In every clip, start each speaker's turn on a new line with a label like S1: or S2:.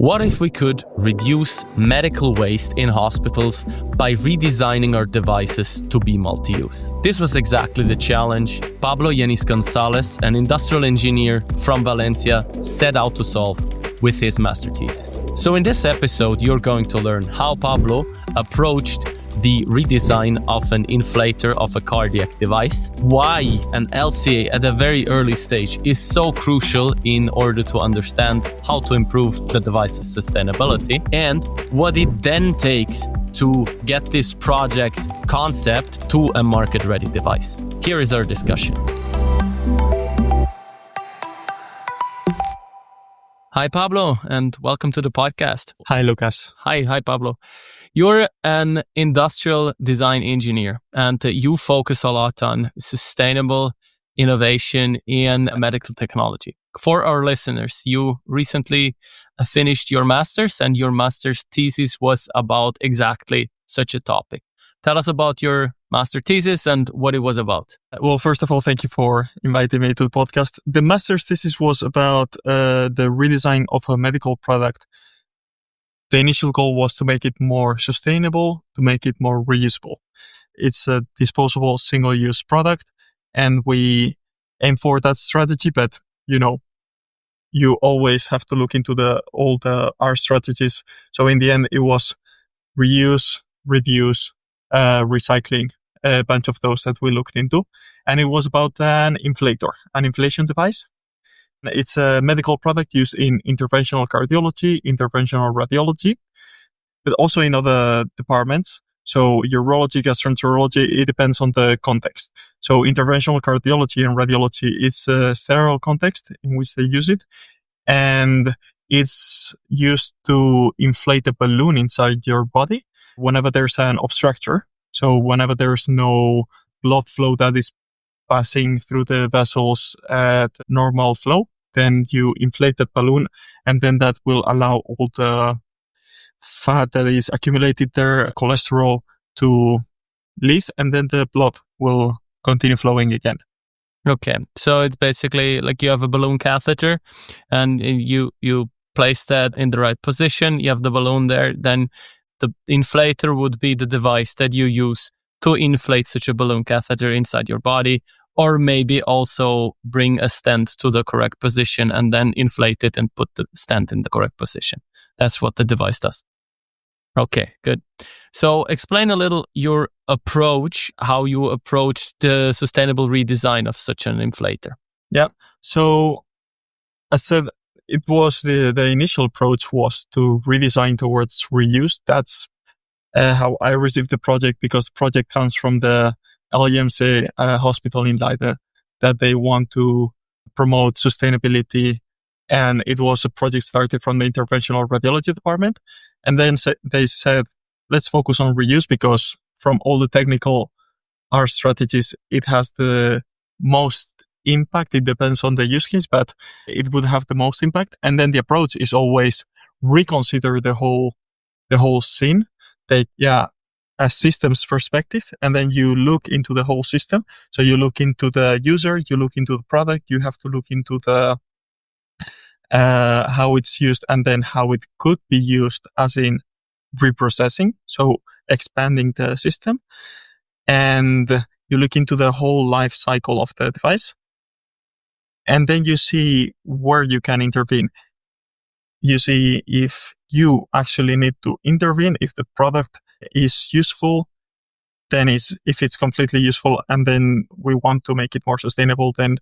S1: What if we could reduce medical waste in hospitals by redesigning our devices to be multi-use? This was exactly the challenge Pablo Yániz González, an industrial engineer from Valencia, set out to solve with his master thesis. So in this episode, you're going to learn how Pablo approached the redesign of an inflator of a cardiac device, why an LCA at a very early stage is so crucial in order to understand how to improve the device's sustainability, and what it then takes to get this project concept to a market-ready device. Here is our discussion. Hi, Pablo, and welcome to the podcast.
S2: Hi, Lucas.
S1: Hi, Pablo. You're an industrial design engineer, and you focus a lot on sustainable innovation in medical technology. For our listeners, you recently finished your master's, and your master's thesis was about exactly such a topic. Tell us about your master thesis and what it was about.
S2: Well, first of all, thank you for inviting me to the podcast. The master's thesis was about the redesign of a medical product. The initial goal was to make it more sustainable, to make it more reusable. It's a disposable single-use product, and we aim for that strategy, but you always have to look into all our strategies. So in the end, it was reuse, reduce, recycling, a bunch of those that we looked into. And it was about an inflator, an inflation device. It's a medical product used in interventional cardiology, interventional radiology, but also in other departments. So urology, gastroenterology, it depends on the context. So interventional cardiology and radiology is a sterile context in which they use it. And it's used to inflate a balloon inside your body whenever there's an obstructure. So whenever there's no blood flow that is passing through the vessels at normal flow, then you inflate that balloon, and then that will allow all the fat that is accumulated there, cholesterol, to leave, and then the blood will continue flowing again.
S1: Okay, so it's basically like you have a balloon catheter, and you place that in the right position. You have the balloon there, then the inflator would be the device that you use to inflate such a balloon catheter inside your body, or maybe also bring a stent to the correct position and then inflate it and put the stent in the correct position. That's what the device does. Okay, good. So explain a little your approach, how you approach the sustainable redesign of such an inflator.
S2: Yeah. So I said it was the initial approach was to redesign towards reuse. That's how I received the project, because the project comes from the LIMC hospital in Leiden, that they want to promote sustainability. And it was a project started from the interventional radiology department. And then they said, let's focus on reuse, because from all the technical art strategies, it has the most impact. It depends on the use case, but it would have the most impact. And then the approach is always reconsider the whole scene. Take, a systems perspective, and then you look into the whole system. So you look into the user, you look into the product, you have to look into the how it's used, and then how it could be used, as in reprocessing, so expanding the system. And you look into the whole life cycle of the device, and then you see where you can intervene. You see if you actually need to intervene, if the product is useful, then if it's completely useful, and then we want to make it more sustainable, then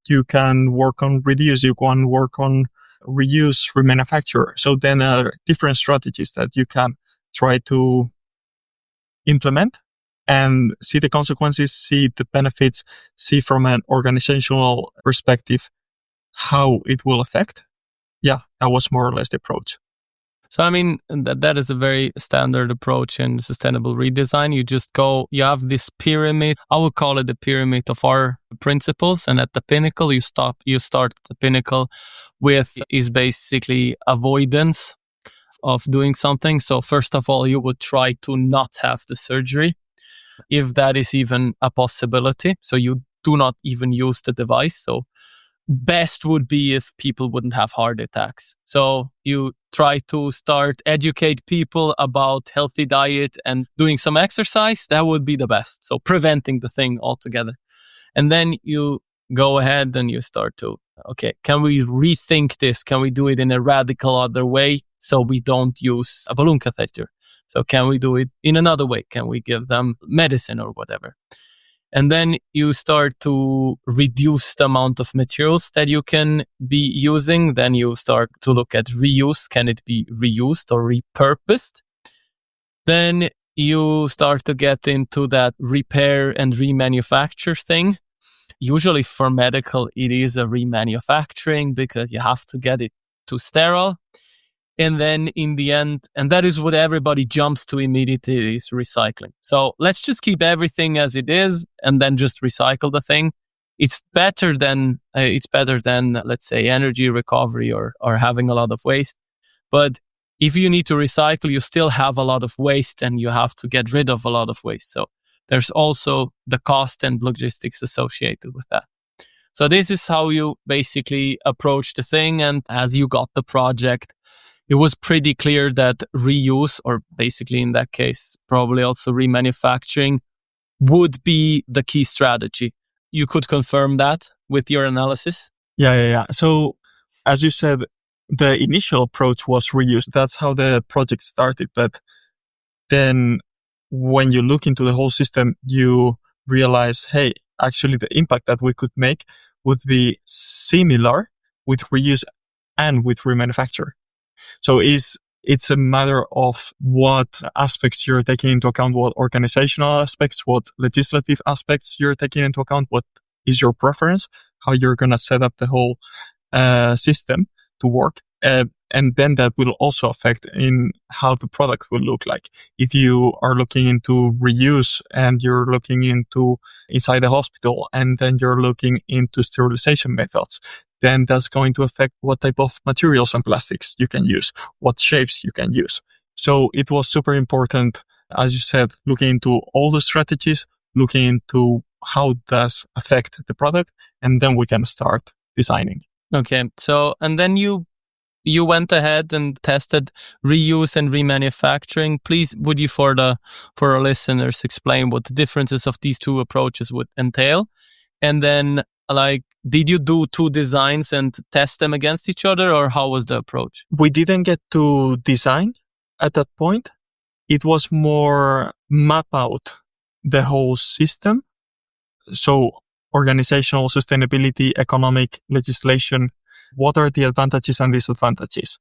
S2: you can work on reduce, you can work on reuse, remanufacture. So then there are different strategies that you can try to implement and see the consequences, see the benefits, see from an organizational perspective how it will affect. Yeah, that was more or less the approach.
S1: So, I mean, that is a very standard approach in sustainable redesign. You have this pyramid. I would call it the pyramid of our principles. And at the pinnacle, you start at the pinnacle with is basically avoidance of doing something. So first of all, you would try to not have the surgery, if that is even a possibility. So you do not even use the device. So best would be if people wouldn't have heart attacks. So you try to educate people about healthy diet and doing some exercise. That would be the best. So preventing the thing altogether. And then you go ahead and you start to, okay, can we rethink this? Can we do it in a radical other way so we don't use a balloon catheter? So can we do it in another way? Can we give them medicine or whatever? And then you start to reduce the amount of materials that you can be using. Then you start to look at reuse. Can it be reused or repurposed? Then you start to get into that repair and remanufacture thing. Usually for medical, it is a remanufacturing because you have to get it to sterile. And then in the end, and that is what everybody jumps to immediately, is recycling. So let's just keep everything as it is and then just recycle the thing. It's better than let's say energy recovery or having a lot of waste. But if you need to recycle, you still have a lot of waste and you have to get rid of a lot of waste. So there's also the cost and logistics associated with that. So this is how you basically approach the thing. And as you got the project, it was pretty clear that reuse, or basically in that case, probably also remanufacturing, would be the key strategy. You could confirm that with your analysis?
S2: Yeah. So as you said, the initial approach was reuse. That's how the project started. But then when you look into the whole system, you realize, hey, actually the impact that we could make would be similar with reuse and with remanufacture. So it's a matter of what aspects you're taking into account, what organizational aspects, what legislative aspects you're taking into account, what is your preference, how you're going to set up the whole system to work. And then that will also affect in how the product will look like. If you are looking into reuse and you're looking into inside the hospital and then you're looking into sterilization methods, then that's going to affect what type of materials and plastics you can use, what shapes you can use. So it was super important, as you said, looking into all the strategies, looking into how does affect the product, and then we can start designing.
S1: Okay. So, and then you went ahead and tested reuse and remanufacturing. Please, would you, for our listeners, explain what the differences of these two approaches would entail? And then, did you do two designs and test them against each other, or how was the approach?
S2: We didn't get to design at that point. It was more map out the whole system. So organizational sustainability, economic legislation, what are the advantages and disadvantages?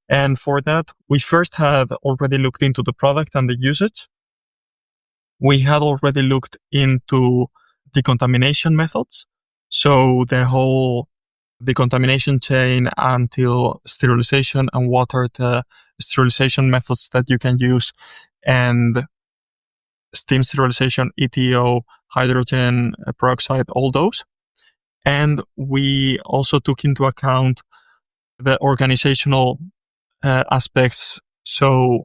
S2: And for that, we first had already looked into the product and the usage. We had already looked into decontamination methods. So the whole decontamination chain until sterilization, and what are the sterilization methods that you can use, and steam sterilization, ETO, hydrogen peroxide, all those. And we also took into account the organizational aspects. So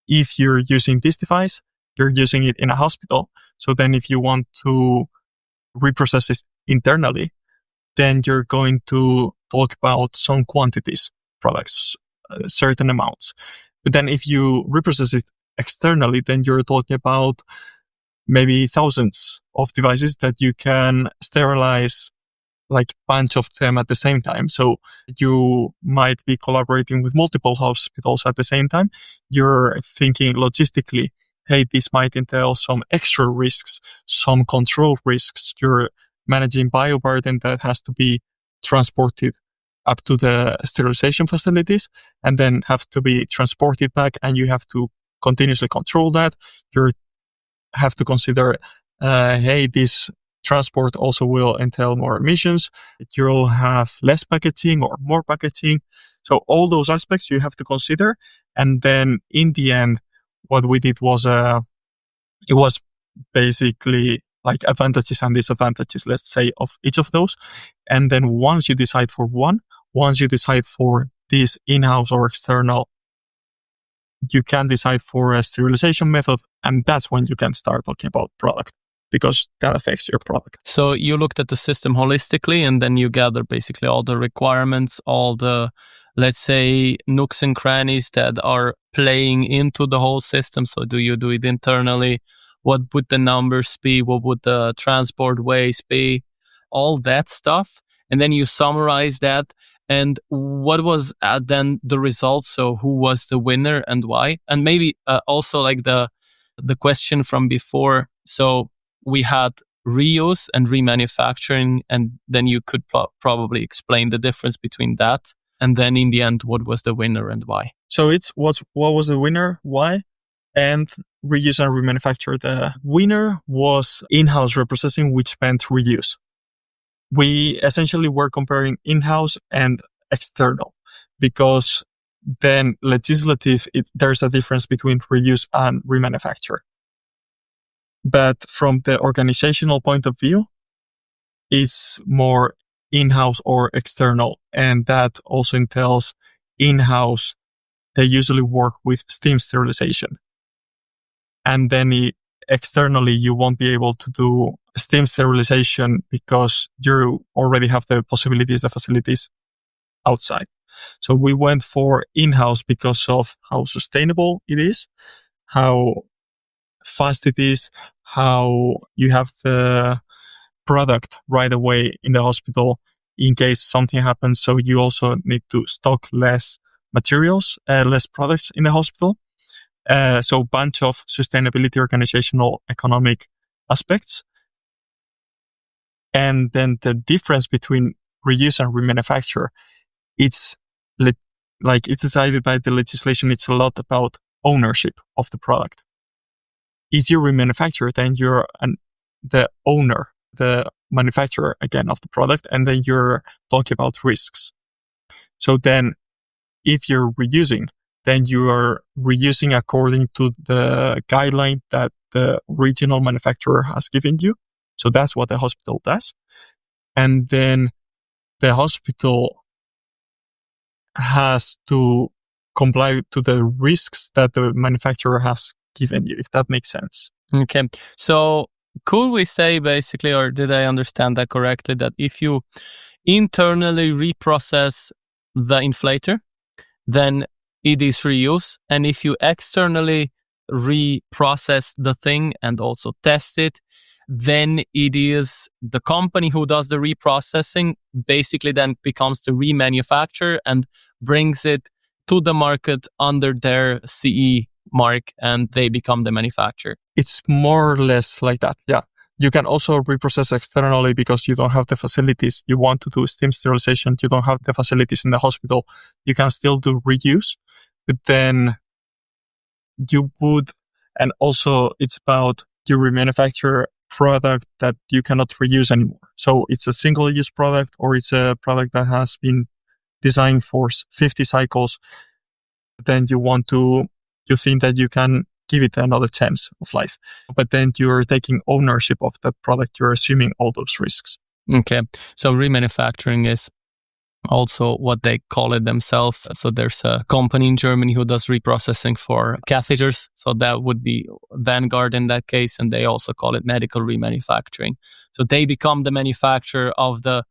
S2: if you're using this device, you're using it in a hospital. So then if you want to reprocess it internally, then you're going to talk about some quantities, products, certain amounts. But then if you reprocess it externally, then you're talking about maybe thousands of devices that you can sterilize, like bunch of them at the same time. So you might be collaborating with multiple hospitals at the same time. You're thinking logistically, hey, this might entail some extra risks, some control risks. You're managing bioburden that has to be transported up to the sterilization facilities and then have to be transported back, and you have to continuously control that. You have to consider, hey, this transport also will entail more emissions. You'll have less packaging or more packaging. So all those aspects you have to consider. And then in the end, what we did was, it was basically like advantages and disadvantages, let's say, of each of those. And then once you decide for one, once you decide for this in-house or external, you can decide for a sterilization method. And that's when you can start talking about product, because that affects your product.
S1: So you looked at the system holistically, and then you gather basically all the requirements, all the, let's say, nooks and crannies that are playing into the whole system. So do you do it internally? What would the numbers be? What would the transport ways be? All that stuff. And then you summarize that. And what was then the result? So who was the winner and why? And maybe also like the question from before. So we had reuse and remanufacturing, and then you could probably explain the difference between that. And then in the end, what was the winner and why?
S2: So what was the winner, why, and reuse and remanufacture. The winner was in-house reprocessing, which meant reuse. We essentially were comparing in-house and external, because then legislative, there's a difference between reuse and remanufacture. But from the organizational point of view, it's more in-house or external. And that also entails in-house, they usually work with steam sterilization. And then externally, you won't be able to do steam sterilization because you already have the facilities outside. So we went for in-house because of how sustainable it is, how fast it is, how you have the product right away in the hospital in case something happens. So you also need to stock less materials, less products in the hospital. So bunch of sustainability, organizational, economic aspects. And then the difference between reuse and remanufacture, it's decided by the legislation. It's a lot about ownership of the product. If you remanufacture, then you're the owner, the manufacturer again of the product, and then you're talking about risks. So then if you're reusing, then you are reusing according to the guideline that the original manufacturer has given you. So that's what the hospital does. And then the hospital has to comply to the risks that the manufacturer has given you, if that makes sense.
S1: Okay. So could we say basically, or did I understand that correctly, that if you internally reprocess the inflator, then it is reuse. And if you externally reprocess the thing and also test it, then it is the company who does the reprocessing basically then becomes the remanufacturer and brings it to the market under their CE mark, and they become the manufacturer.
S2: It's more or less like that, yeah. You can also reprocess externally because you don't have the facilities. You want to do steam sterilization, you don't have the facilities in the hospital. You can still do reuse, but then you would, and also it's about you remanufacture product that you cannot reuse anymore. So it's a single-use product, or it's a product that has been designed for 50 cycles. Then you think that you can give it another chance of life. But then you're taking ownership of that product. You're assuming all those risks.
S1: Okay. So remanufacturing is also what they call it themselves. So there's a company in Germany who does reprocessing for catheters. So that would be Vanguard in that case. And they also call it medical remanufacturing. So they become the manufacturer of the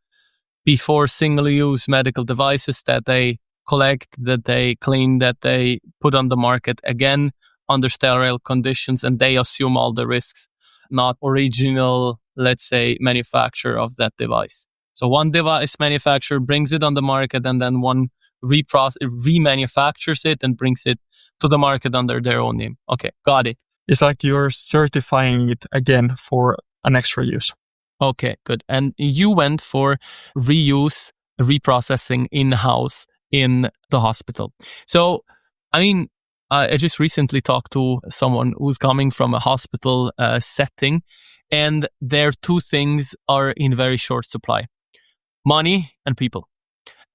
S1: before single-use medical devices that they collect, that they clean, that they put on the market again under sterile conditions, and they assume all the risks, not original, let's say, manufacturer of that device. So one device manufacturer brings it on the market, and then one remanufactures it and brings it to the market under their own name. Okay, got it.
S2: It's like you're certifying it again for an extra use.
S1: Okay, good. And you went for reuse, reprocessing in-house in the hospital. So, I mean, I just recently talked to someone who's coming from a hospital setting, and their two things are in very short supply: money and people.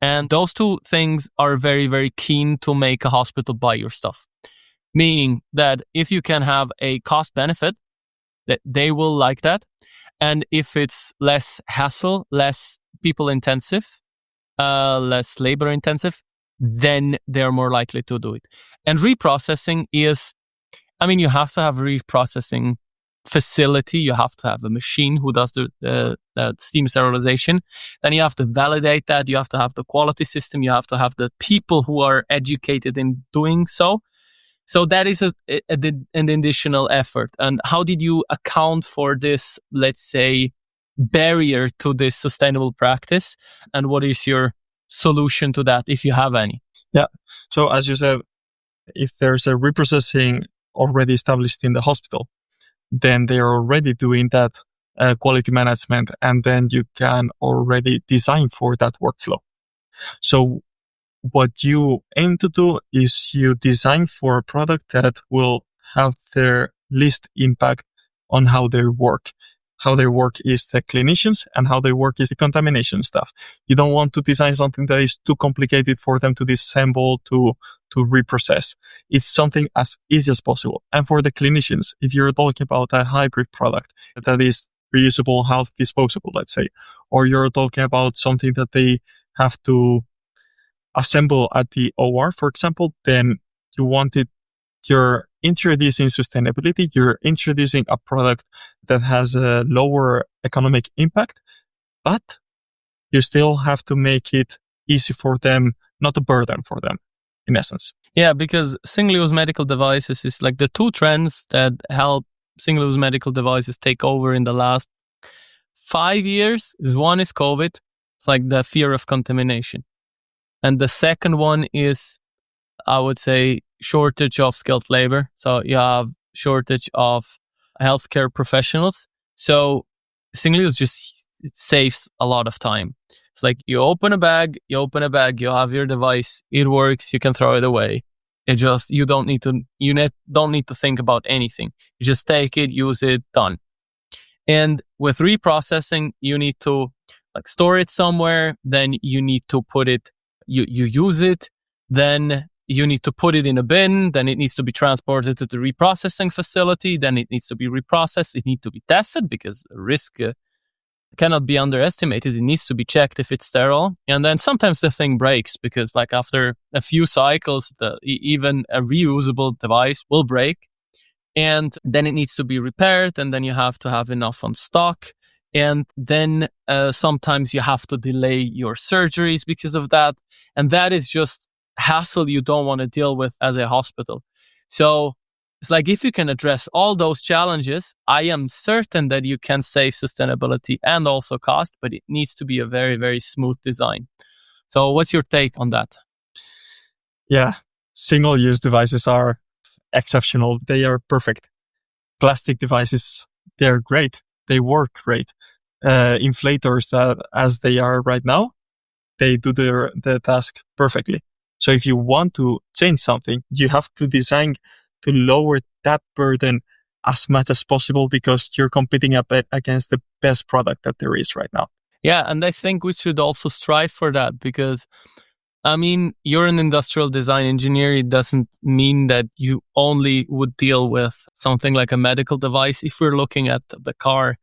S1: And those two things are very, very keen to make a hospital buy your stuff. Meaning that if you can have a cost benefit, that they will like that. And if it's less hassle, less people intensive, less labor intensive, then they're more likely to do it. And reprocessing is, I mean, you have to have reprocessing facility. You have to have a machine who does the steam sterilization. Then you have to validate that. You have to have the quality system. You have to have the people who are educated in doing so. So that is an additional effort. And how did you account for this, let's say, barrier to this sustainable practice? And what is your solution to that, if you have any?
S2: Yeah. So as you said, if there's a reprocessing already established in the hospital, then they are already doing that quality management, and then you can already design for that workflow. So what you aim to do is you design for a product that will have their least impact on how they work. How they work is the clinicians, and how they work is the contamination stuff. You don't want to design something that is too complicated for them to disassemble, to reprocess. It's something as easy as possible. And for the clinicians, if you're talking about a hybrid product that is reusable, half disposable, let's say, or you're talking about something that they have to assemble at the OR, for example, then you're introducing sustainability, you're introducing a product that has a lower economic impact, but you still have to make it easy for them, not a burden for them, in essence.
S1: Yeah, because single-use medical devices is like the two trends that help single-use medical devices take over in the last 5 years. One is COVID. It's like the fear of contamination. And the second one is, I would say, shortage of skilled labor. So you have shortage of healthcare professionals. So single-use it saves a lot of time. It's like you open a bag, you have your device, it works, you can throw it away. You don't need to think about anything. You just take it, use it, done. And with reprocessing, you need to store it somewhere, then you need to put it, you use it, then you need to put it in a bin, then it needs to be transported to the reprocessing facility, then it needs to be reprocessed, it needs to be tested because the risk cannot be underestimated. It needs to be checked if it's sterile. And then sometimes the thing breaks because after a few cycles, even a reusable device will break. And then it needs to be repaired, and then you have to have enough on stock. And then sometimes you have to delay your surgeries because of that. And that is just hassle you don't want to deal with as a hospital. So it's like if you can address all those challenges, I am certain that you can save sustainability and also cost, but it needs to be a very, very smooth design. So what's your take on that?
S2: Yeah, single-use devices are exceptional. They are perfect. Plastic devices, they're great. They work great. Inflators, as they are right now, they do the task perfectly. So if you want to change something, you have to design to lower that burden as much as possible because you're competing against the best product that there is right now.
S1: Yeah, and I think we should also strive for that because, you're an industrial design engineer. It doesn't mean that you only would deal with something like a medical device. If we're looking at the car,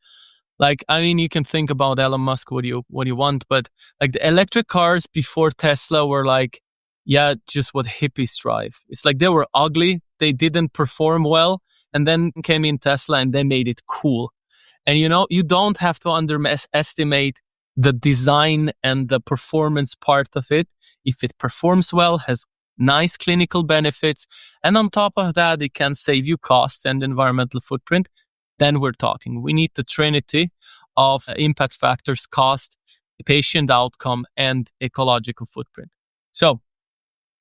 S1: you can think about Elon Musk, what you want, but the electric cars before Tesla were just what hippies drive. It's they were ugly, they didn't perform well, and then came in Tesla and they made it cool. And you don't have to underestimate the design and the performance part of it. If it performs well, has nice clinical benefits, and on top of that, it can save you costs and environmental footprint, then we're talking. We need the trinity of impact factors: cost, patient outcome, and ecological footprint. So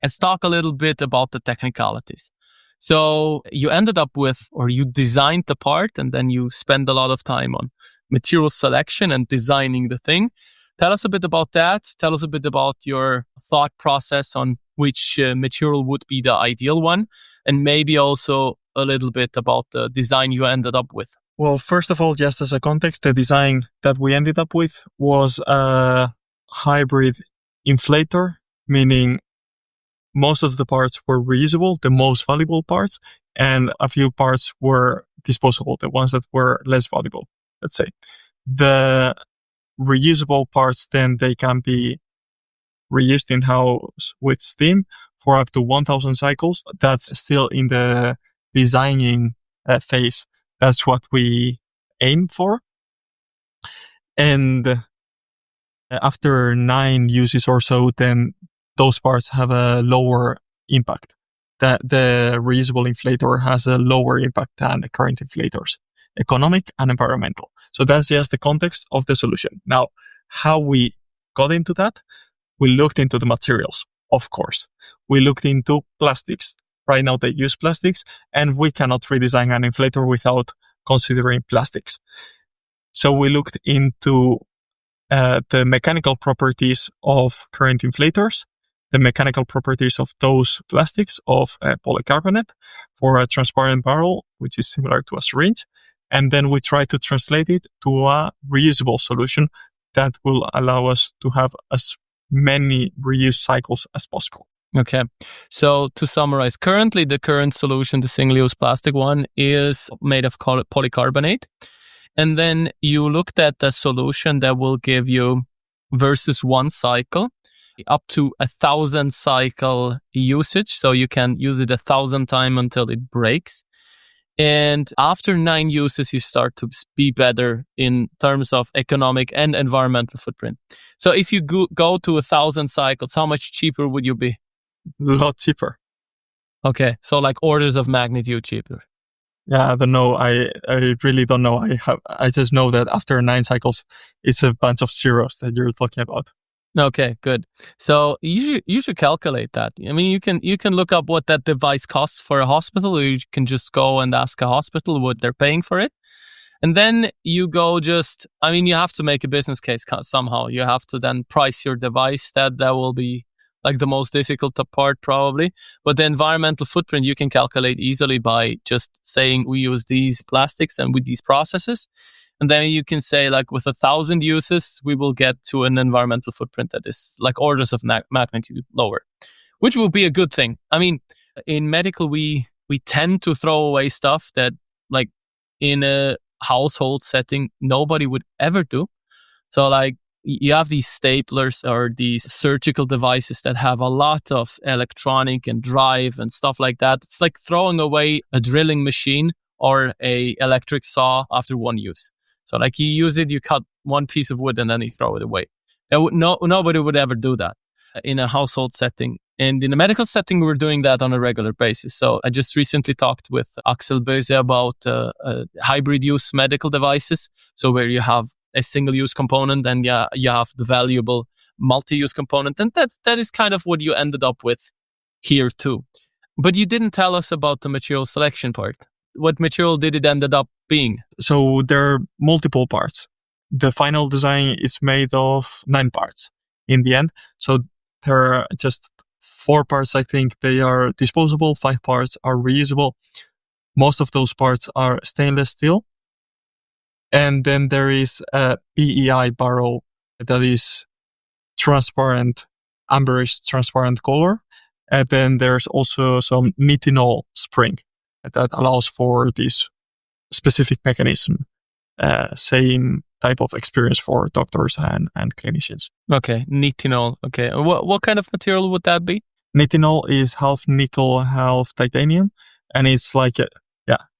S1: let's talk a little bit about the technicalities. So you ended up with, or you designed the part, and then you spend a lot of time on material selection and designing the thing. Tell us a bit about that. Tell us a bit about your thought process on which material would be the ideal one, and maybe also a little bit about the design you ended up with.
S2: Well, first of all, just as a context, the design that we ended up with was a hybrid inflator, meaning most of the parts were reusable, the most valuable parts, and a few parts were disposable, the ones that were less valuable, let's say. The reusable parts, then they can be reused in-house with steam for up to 1,000 cycles. That's still in the designing phase. That's what we aim for. And after 9 uses or so, then those parts have a lower impact. The reusable inflator has a lower impact than the current inflators, economic and environmental. So that's just the context of the solution. Now, how we got into that? We looked into the materials, of course. We looked into plastics. Right now they use plastics, and we cannot redesign an inflator without considering plastics. So we looked into the mechanical properties of current inflators, the mechanical properties of those plastics of polycarbonate for a transparent barrel, which is similar to a syringe. And then we try to translate it to a reusable solution that will allow us to have as many reuse cycles as possible.
S1: Okay. So to summarize, currently the current solution, the single-use plastic one, is made of polycarbonate. And then you looked at the solution that will give you versus one cycle up to 1,000 cycle usage. So you can use it 1,000 times until it breaks. And after 9 uses, you start to be better in terms of economic and environmental footprint. So if you go to 1,000 cycles, how much cheaper would you be?
S2: A lot cheaper.
S1: Okay. So like orders of magnitude cheaper.
S2: Yeah, I don't know. I really don't know. I just know that after 9 cycles, it's a bunch of zeros that you're talking about.
S1: Okay, good. So you should calculate that. I mean, you can look up what that device costs for a hospital, or you can just go and ask a hospital what they're paying for it. And then you go you have to make a business case somehow. You have to then price your device. That will be like the most difficult part probably. But the environmental footprint you can calculate easily by just saying we use these plastics and with these processes. And then you can say like with 1,000 uses, we will get to an environmental footprint that is like orders of magnitude lower, which will be a good thing. I mean, in medical, we tend to throw away stuff that like in a household setting, nobody would ever do. So like you have these staplers or these surgical devices that have a lot of electronic and drive and stuff like that. It's like throwing away a drilling machine or a electric saw after one use. So like you use it, you cut one piece of wood and then you throw it away. Nobody would ever do that in a household setting. And in a medical setting, we're doing that on a regular basis. So I just recently talked with Axel Böse about hybrid use medical devices. So where you have a single-use component and you have the valuable multi-use component. And that is kind of what you ended up with here too. But you didn't tell us about the material selection part. What material did it ended up being?
S2: So there are multiple parts. The final design is made of 9 parts in the end. So there are just 4 parts, I think they are disposable, 5 parts are reusable. Most of those parts are stainless steel. And then there is a PEI barrel that is transparent, amberish transparent color. And then there's also some nitinol spring that allows for this specific mechanism. Same type of experience for doctors and clinicians.
S1: Okay, nitinol. Okay, what kind of material would that be?
S2: Nitinol is half nickel, half titanium, and it's like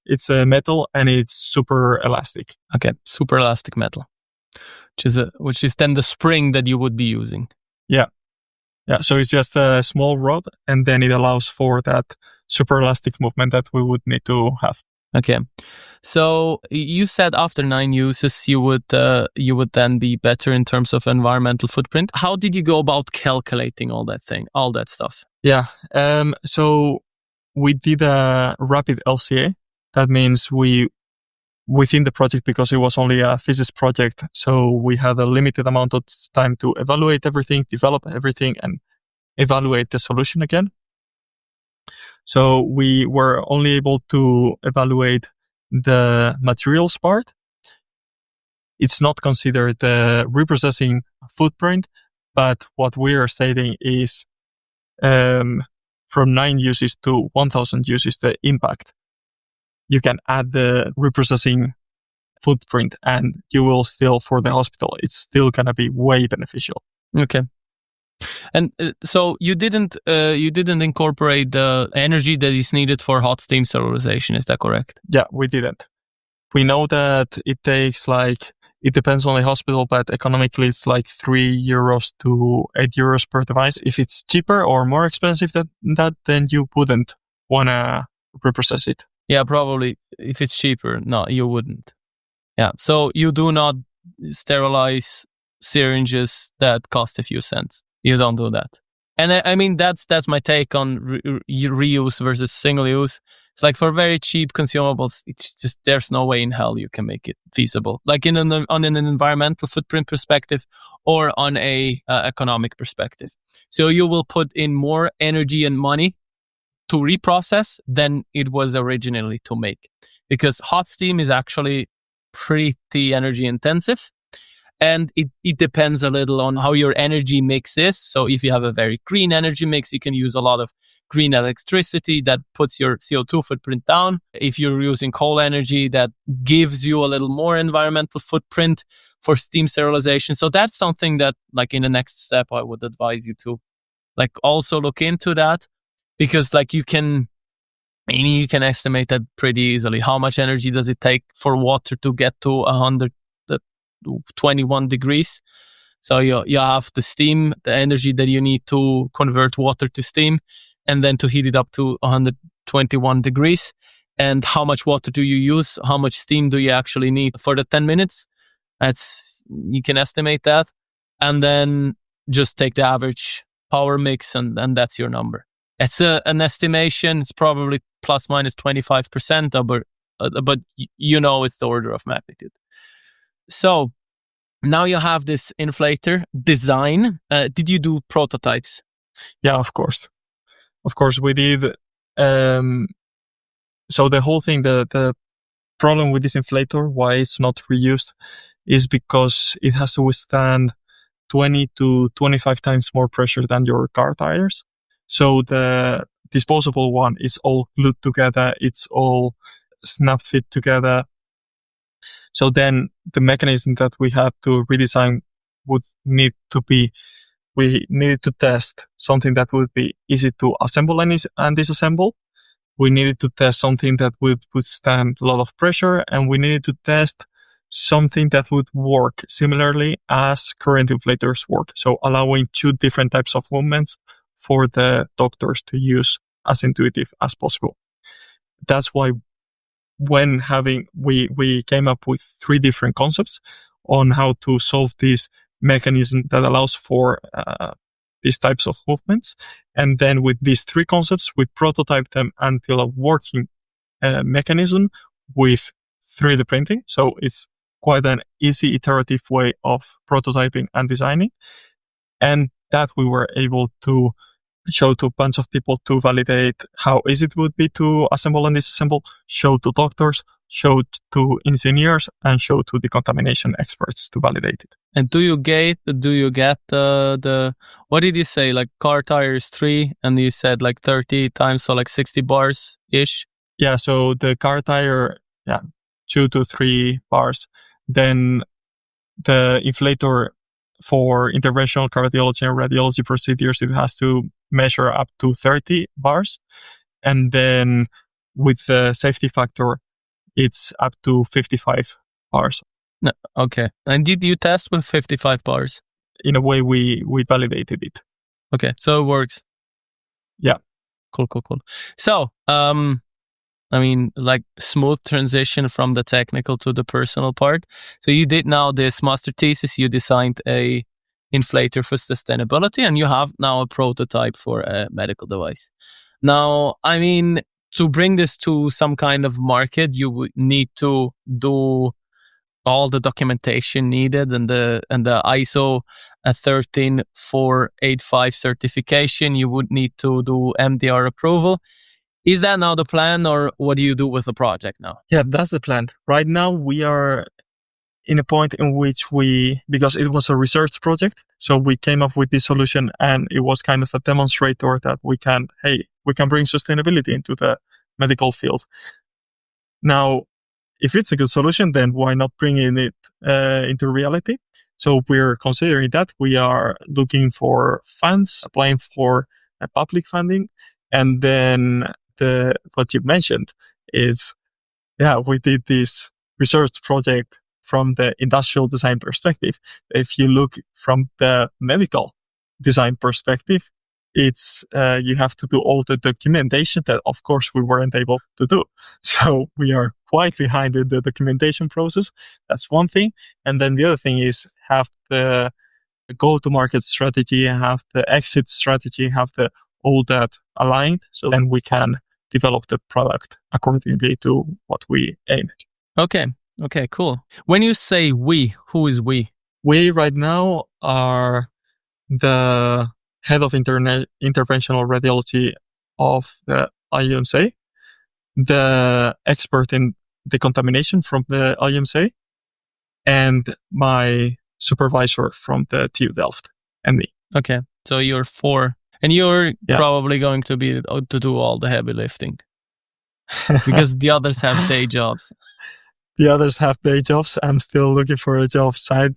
S2: it's a metal and it's super elastic.
S1: Okay, super elastic metal, which is then the spring that you would be using.
S2: Yeah. So it's just a small rod, and then it allows for that super elastic movement that we would need to have.
S1: Okay, so you said after 9 uses, you would then be better in terms of environmental footprint. How did you go about calculating all that stuff?
S2: Yeah, so we did a rapid LCA. That means within the project, because it was only a thesis project, so we had a limited amount of time to evaluate everything, develop everything, and evaluate the solution again. So we were only able to evaluate the materials part. It's not considered the reprocessing footprint, but what we are stating is from 9 uses to 1,000 uses, the impact. You can add the reprocessing footprint and you will still, for the hospital, it's still going to be way beneficial.
S1: Okay. And so you didn't incorporate the energy that is needed for hot steam sterilization, is that correct?
S2: Yeah, we didn't. We know that it takes it depends on the hospital, but economically it's like €3 to €8 per device. If it's cheaper or more expensive than that, then you wouldn't want to reprocess it.
S1: Yeah, probably. If it's cheaper, no, you wouldn't. Yeah, so you do not sterilize syringes that cost a few cents. You don't do that. And I mean, that's my take on reuse versus single use. It's like for very cheap consumables, it's just, there's no way in hell you can make it feasible. Like on an environmental footprint perspective or on a economic perspective. So you will put in more energy and money to reprocess than it was originally to make. Because hot steam is actually pretty energy intensive. And it depends a little on how your energy mix is. So if you have a very green energy mix, you can use a lot of green electricity that puts your CO2 footprint down. If you're using coal energy, that gives you a little more environmental footprint for steam sterilization. So that's something that, like, in the next step, I would advise you to like also look into that, because like you can estimate that pretty easily. How much energy does it take for water to get to 121 degrees? So you have the steam, the energy that you need to convert water to steam, and then to heat it up to 121 degrees. And how much water do you use? How much steam do you actually need for the 10 minutes? You can estimate that. And then just take the average power mix, and that's your number. It's an estimation. It's probably plus minus 25%, but it's the order of magnitude. So now you have this inflator design. Did you do prototypes?
S2: Yeah, of course. Of course, we did. So the whole thing, the problem with this inflator, why it's not reused, is because it has to withstand 20 to 25 times more pressure than your car tires. So the disposable one is all glued together. It's all snap fit together. So then the mechanism that we had to redesign would need to be, we needed to test something that would be easy to assemble and disassemble. We needed to test something that would withstand a lot of pressure, and we needed to test something that would work similarly as current inflators work. So allowing two different types of movements for the doctors to use as intuitive as possible. That's why when we came up with 3 different concepts on how to solve this mechanism that allows for these types of movements. And then with these 3 concepts, we prototyped them until a working mechanism with 3D printing. So it's quite an easy iterative way of prototyping and designing. And that we were able to show to a bunch of people to validate how easy it would be to assemble and disassemble, show to doctors, show to engineers, and show to decontamination experts to validate it.
S1: And do you get the what did you say, like car tires 3, and you said like 30 times, so like 60 bars ish?
S2: Yeah, so the car tire, 2 to 3 bars. Then the inflator for interventional cardiology and radiology procedures, it has to measure up to 30 bars. And then with the safety factor, it's up to 55 bars.
S1: No, okay. And did you test with 55 bars?
S2: In a way, we validated it.
S1: Okay, so it works.
S2: Yeah.
S1: Cool. So, I mean, like smooth transition from the technical to the personal part. So you did now this master thesis, you designed a inflator for sustainability, and you have now a prototype for a medical device. Now, I mean, to bring this to some kind of market, you would need to do all the documentation needed and the ISO 13485 certification. You would need to do MDR approval. Is that now the plan, or what do you do with the project now?
S2: Yeah, that's the plan. Right now, we are in a point in which because it was a research project, so we came up with this solution, and it was kind of a demonstrator that we can bring sustainability into the medical field. Now, if it's a good solution, then why not bringing it into reality? So we're considering that. We are looking for funds, applying for public funding, and then what you mentioned is, we did this research project from the industrial design perspective. If you look from the medical design perspective, it's you have to do all the documentation that, of course, we weren't able to do. So we are quite behind in the documentation process. That's one thing. And then the other thing is have the go-to-market strategy, have the exit strategy, have all that aligned. So then we can develop the product accordingly to what we aim at.
S1: Okay, cool. When you say we, who is we?
S2: We right now are the head of interventional radiology of the IUMC, the expert in decontamination from the IUMC, and my supervisor from the TU Delft, and me.
S1: Okay, so you're 4, and you're probably going to be to do all the heavy lifting because the others have day jobs.
S2: The others have day jobs. I'm still looking for a job side.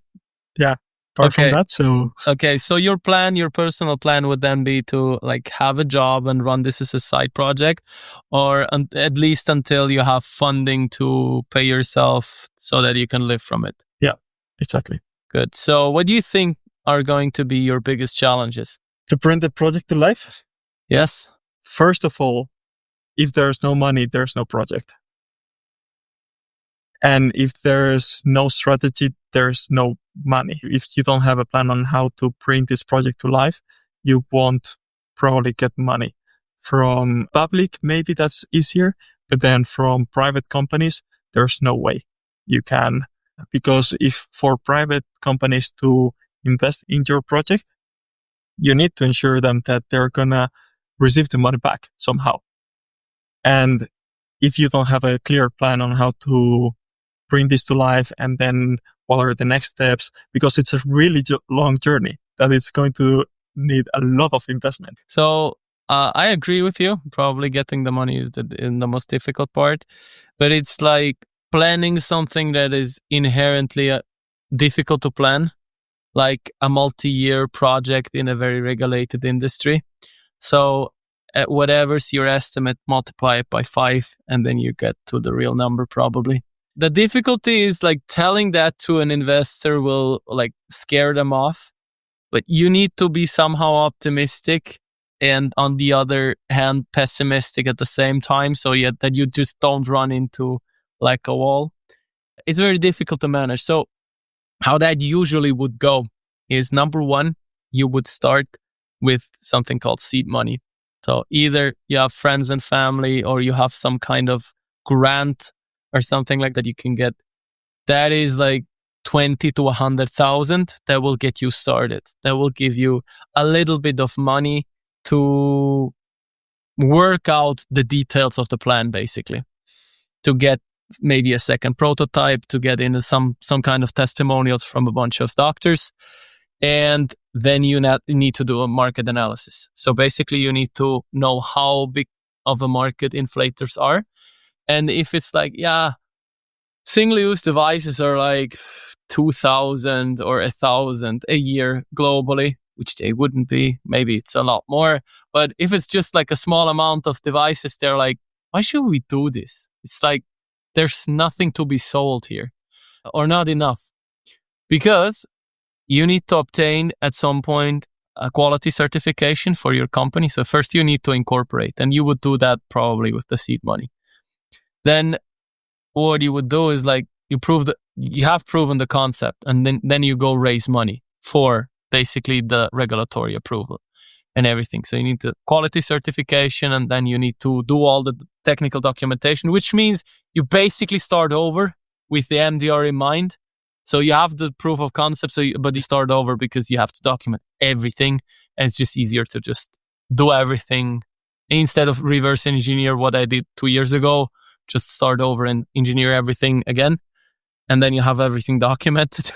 S2: Yeah. Apart from that,
S1: so your personal plan would then be to like have a job and run this as a side project, or at least until you have funding to pay yourself so that you can live from it.
S2: Yeah, exactly.
S1: Good. So what do you think are going to be your biggest challenges?
S2: To bring the project to life?
S1: Yes.
S2: First of all, if there's no money, there's no project. And if there's no strategy, there's no money. If you don't have a plan on how to bring this project to life, you won't probably get money. From public, maybe that's easier, but then from private companies, there's no way you can. Because if for private companies to invest in your project, you need to ensure them that they're going to receive the money back somehow. And if you don't have a clear plan on how to bring this to life and then what are the next steps, because it's a really long journey that it's going to need a lot of investment.
S1: So I agree with you. Probably getting the money is the most difficult part, but it's like planning something that is inherently difficult to plan, like a multi-year project in a very regulated industry. So whatever's your estimate, multiply it by 5, and then you get to the real number probably. The difficulty is like telling that to an investor will like scare them off, but you need to be somehow optimistic and on the other hand pessimistic at the same time, so that you just don't run into like a wall. It's very difficult to manage. So how that usually would go is, number 1, you would start with something called seed money. So either you have friends and family or you have some kind of grant or something like that you can get. That is like 20 to 100,000 that will get you started. That will give you a little bit of money to work out the details of the plan, basically. To get maybe a second prototype, to get into some kind of testimonials from a bunch of doctors. And then you need to do a market analysis. So basically you need to know how big of a market inflators are. And if it's like, single-use devices are like 2,000 or 1,000 a year globally, which they wouldn't be. Maybe it's a lot more. But if it's just like a small amount of devices, they're like, why should we do this? It's like, there's nothing to be sold here, or not enough. Because you need to obtain at some point a quality certification for your company. So first you need to incorporate, and you would do that probably with the seed money. Then what you would do is like you have proven the concept, and then you go raise money for basically the regulatory approval and everything. So you need the quality certification, and then you need to do all the technical documentation, which means you basically start over with the MDR in mind. So you have the proof of concept, but you start over because you have to document everything, and it's just easier to just do everything instead of reverse engineer what I did 2 years ago. Just start over and engineer everything again, and then you have everything documented.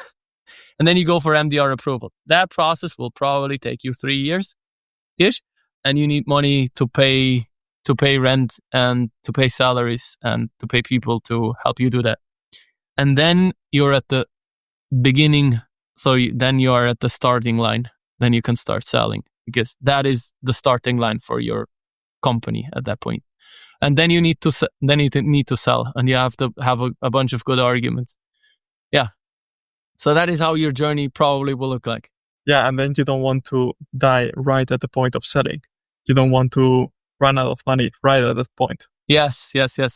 S1: And then you go for MDR approval. That process will probably take you 3 years-ish, and you need money to pay rent and to pay salaries and to pay people to help you do that. And then you're at the beginning, then you are at the starting line. Then you can start selling, because that is the starting line for your company at that point. And then you need to sell, and you have to have a bunch of good arguments. Yeah. So that is how your journey probably will look like.
S2: Yeah, and then you don't want to die right at the point of selling. You don't want to run out of money right at that point.
S1: Yes.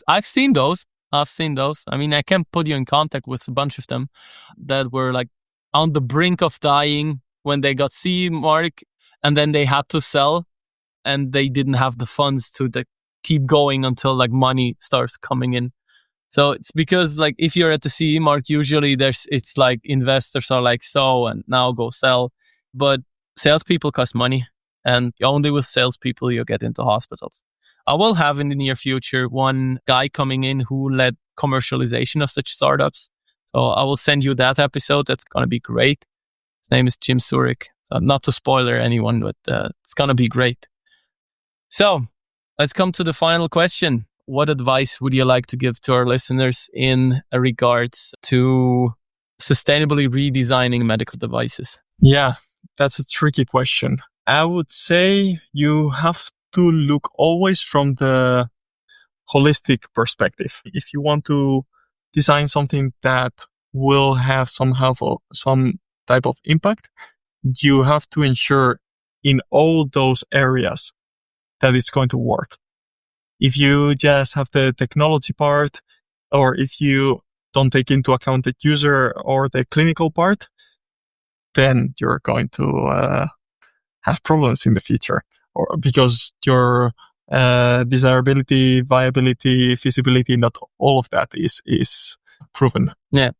S1: I've seen those. I mean, I can put you in contact with a bunch of them that were like on the brink of dying when they got CE mark, and then they had to sell, and they didn't have the funds to keep going until like money starts coming in. So it's because like if you're at the CE mark, usually it's like investors are like, so, and now go sell. But salespeople cost money, and only with salespeople you get into hospitals. I will have in the near future one guy coming in who led commercialization of such startups. So I will send you that episode. That's going to be great. His name is Jim Zurich. So not to spoiler anyone, but it's going to be great. So let's come to the final question. What advice would you like to give to our listeners in regards to sustainably redesigning medical devices?
S2: Yeah, that's a tricky question. I would say you have to look always from the holistic perspective. If you want to design something that will have some type of impact, you have to ensure in all those areas that it's going to work. If you just have the technology part, or if you don't take into account the user or the clinical part, then you're going to have problems in the future, or because your desirability, viability, feasibility, not all of that is proven.
S1: Yeah.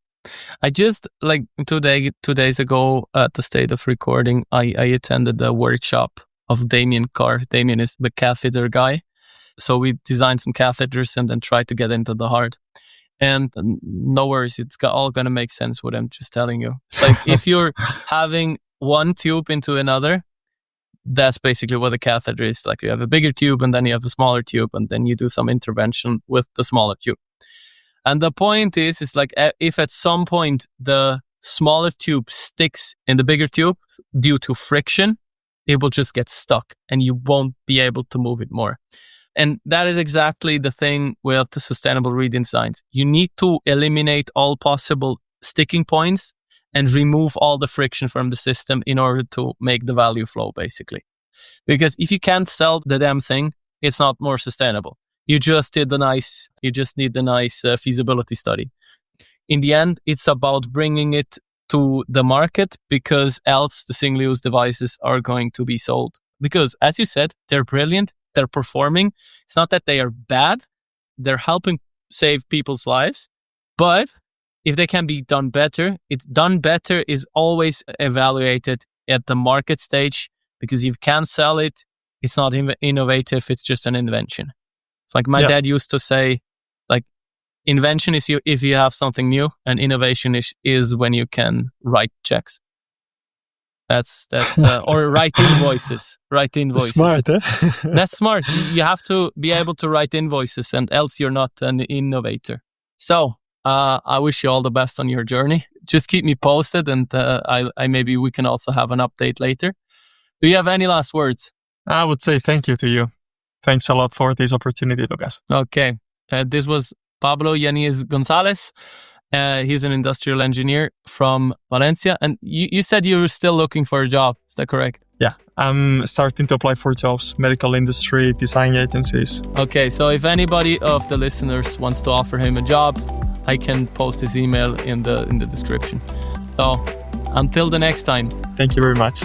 S1: I just, like 2 days ago at the state of recording, I attended a workshop of Damien Carr. Damien is the catheter guy. So we designed some catheters and then tried to get into the heart. And no worries, it's all going to make sense what I'm just telling you. It's like if you're having one tube into another, that's basically what a catheter is. Like you have a bigger tube and then you have a smaller tube, and then you do some intervention with the smaller tube. And the point is like if at some point the smaller tube sticks in the bigger tube due to friction, it will just get stuck and you won't be able to move it more. And that is exactly the thing with the sustainable redesigns. You need to eliminate all possible sticking points and remove all the friction from the system in order to make the value flow, basically. Because if you can't sell the damn thing, it's not more sustainable. You just need the nice feasibility study. In the end, it's about bringing it to the market, because else the single-use devices are going to be sold. Because as you said, they're brilliant, they're performing. It's not that they are bad, they're helping save people's lives. But if they can be done better, it's done better is always evaluated at the market stage, because if you can't sell it, it's not innovative, it's just an invention. It's like my dad used to say, like, invention is if you have something new, and innovation is when you can write checks. That's or write invoices.
S2: Smart, eh?
S1: That's smart. You have to be able to write invoices, and else you're not an innovator. So I wish you all the best on your journey. Just keep me posted, and I maybe we can also have an update later. Do you have any last words?
S2: I would say thank you to you. Thanks a lot for this opportunity, Lucas.
S1: Okay. This was Pablo Yániz González. He's an industrial engineer from Valencia. And you said you were still looking for a job. Is that correct?
S2: Yeah. I'm starting to apply for jobs, medical industry, design agencies.
S1: Okay. So if anybody of the listeners wants to offer him a job, I can post his email in the description. So until the next time.
S2: Thank you very much.